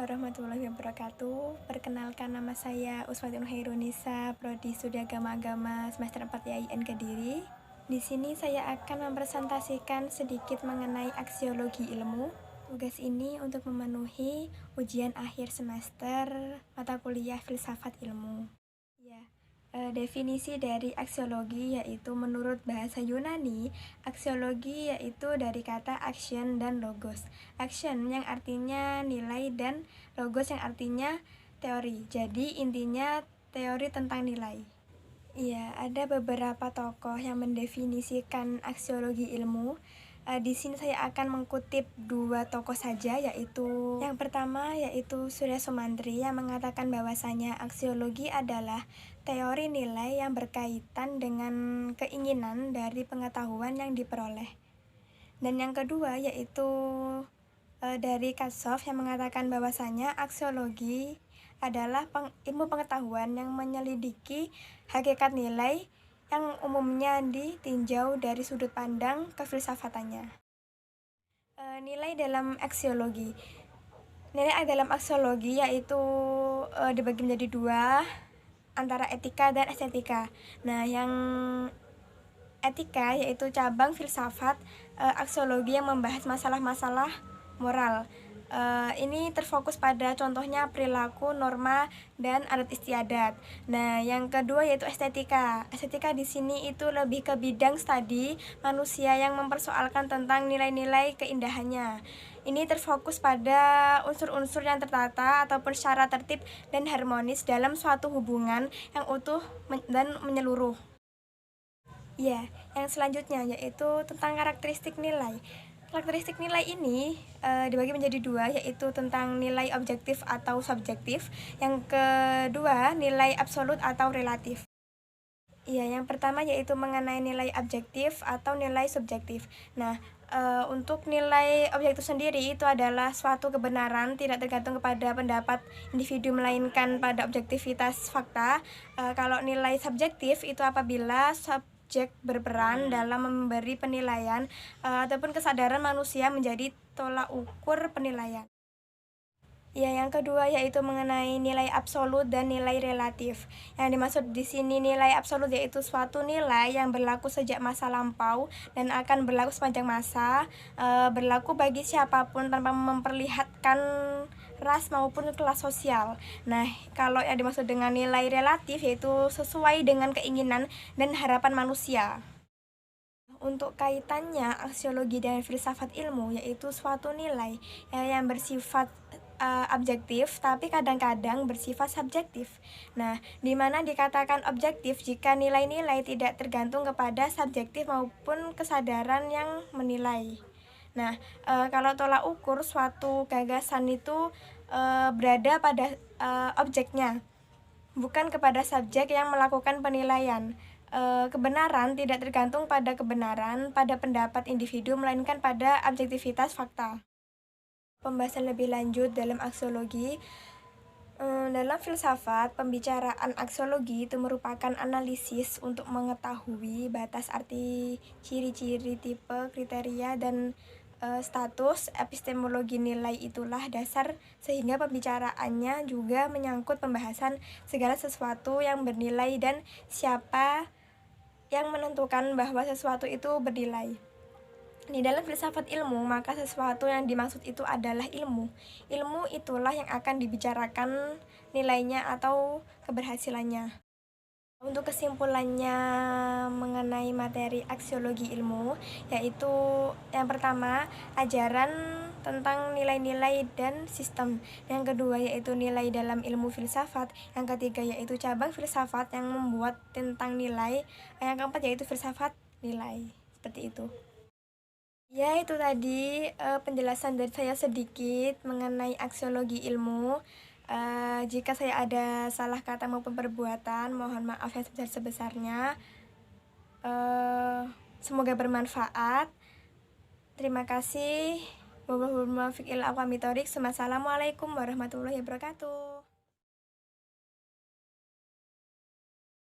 warahmatullahi wabarakatuh. Perkenalkan, nama saya Uswati Nurhairunisa, Prodi Studi Agama semester 4 IAIN Kediri. Di sini saya akan mempresentasikan sedikit mengenai aksiologi ilmu. Tugas ini untuk memenuhi ujian akhir semester mata kuliah filsafat ilmu. Definisi dari aksiologi yaitu menurut bahasa Yunani, aksiologi yaitu dari kata action dan logos. Action yang artinya nilai dan logos yang artinya teori. Jadi intinya teori tentang nilai. Ada beberapa tokoh yang mendefinisikan aksiologi ilmu. Di sini saya akan mengutip dua tokoh saja, yaitu yang pertama yaitu Surya Sumantri yang mengatakan bahwasanya aksiologi adalah teori nilai yang berkaitan dengan keinginan dari pengetahuan yang diperoleh. Dan yang kedua yaitu dari Kassow yang mengatakan bahwasanya aksiologi adalah ilmu pengetahuan yang menyelidiki hakikat nilai yang umumnya ditinjau dari sudut pandang kefilsafatannya. Nilai dalam aksiologi. Nilai dalam aksiologi yaitu dibagi menjadi dua, antara etika dan estetika. Nah, yang etika yaitu cabang filsafat aksiologi yang membahas masalah-masalah moral. Ini terfokus pada contohnya perilaku, norma, dan adat istiadat. Nah, yang kedua yaitu estetika. Estetika di sini itu lebih ke bidang studi manusia yang mempersoalkan tentang nilai-nilai keindahannya. Ini terfokus pada unsur-unsur yang tertata ataupun secara tertib dan harmonis dalam suatu hubungan yang utuh dan menyeluruh. Yang selanjutnya yaitu tentang karakteristik nilai. Karakteristik nilai ini dibagi menjadi dua, yaitu tentang nilai objektif atau subjektif. Yang kedua, nilai absolut atau relatif. Yang pertama yaitu mengenai nilai objektif atau nilai subjektif. Nah, untuk nilai objektif sendiri itu adalah suatu kebenaran tidak tergantung kepada pendapat individu melainkan pada objektivitas fakta. Kalau nilai subjektif itu apabila subjek berperan dalam memberi penilaian ataupun kesadaran manusia menjadi tolak ukur penilaian. Yang kedua yaitu mengenai nilai absolut dan nilai relatif. Yang dimaksud di sini nilai absolut yaitu suatu nilai yang berlaku sejak masa lampau dan akan berlaku sepanjang masa, berlaku bagi siapapun tanpa memperlihatkan ras maupun kelas sosial. Nah, kalau yang dimaksud dengan nilai relatif yaitu sesuai dengan keinginan dan harapan manusia. Untuk kaitannya aksiologi dan filsafat ilmu yaitu suatu nilai yang bersifat objektif tapi kadang-kadang bersifat subjektif. Nah, di mana dikatakan objektif jika nilai-nilai tidak tergantung kepada subjektif maupun kesadaran yang menilai. Nah, kalau tolak ukur suatu gagasan itu berada pada objeknya, bukan kepada subjek yang melakukan penilaian. Kebenaran tidak tergantung pada kebenaran pada pendapat individu melainkan pada objektivitas fakta. Pembahasan lebih lanjut dalam aksiologi. Dalam filsafat, pembicaraan aksiologi itu merupakan analisis untuk mengetahui batas arti, ciri-ciri, tipe, kriteria, dan status epistemologi nilai. Itulah dasar sehingga pembicaraannya juga menyangkut pembahasan segala sesuatu yang bernilai dan siapa yang menentukan bahwa sesuatu itu bernilai. Di dalam filsafat ilmu, maka sesuatu yang dimaksud itu adalah ilmu. Ilmu itulah yang akan dibicarakan nilainya atau keberhasilannya. Untuk kesimpulannya mengenai materi aksiologi ilmu, yaitu yang pertama, ajaran tentang nilai-nilai dan sistem. Yang kedua yaitu nilai dalam ilmu filsafat. Yang ketiga yaitu cabang filsafat yang membuat tentang nilai. Yang keempat yaitu filsafat nilai. Seperti itu. Itu tadi penjelasan dari saya sedikit mengenai aksiologi ilmu. Jika saya ada salah kata maupun perbuatan, mohon maaf yang sebesar-besarnya. Semoga bermanfaat. Terima kasih. Wassalamualaikum warahmatullahi wabarakatuh.